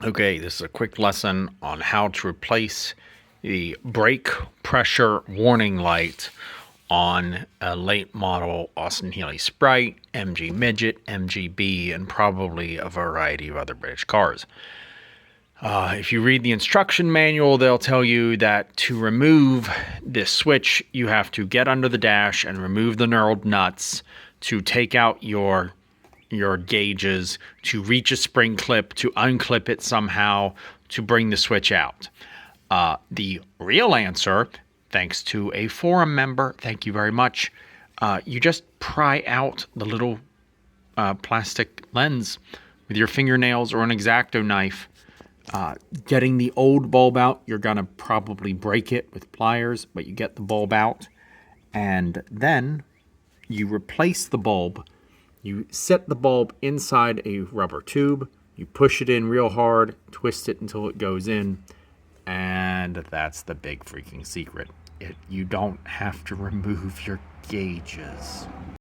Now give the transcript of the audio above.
Okay, this is a quick lesson on how to replace the brake pressure warning light on a late model Austin Healey Sprite, MG Midget, MGB, and probably a variety of other British cars. If you read the instruction manual, they'll tell you that to remove this switch, you have to get under the dash and remove the knurled nuts to take out your gauges, to reach a spring clip, to unclip it somehow, to bring the switch out. The real answer, thanks to a forum member, thank you very much, you just pry out the little plastic lens with your fingernails or an X-Acto knife. Getting the old bulb out, you're going to probably break it with pliers, but you get the bulb out, and then you replace the bulb. You set the bulb inside a rubber tube, you push it in real hard, twist it until it goes in, and that's the big freaking secret. You don't have to remove your gauges.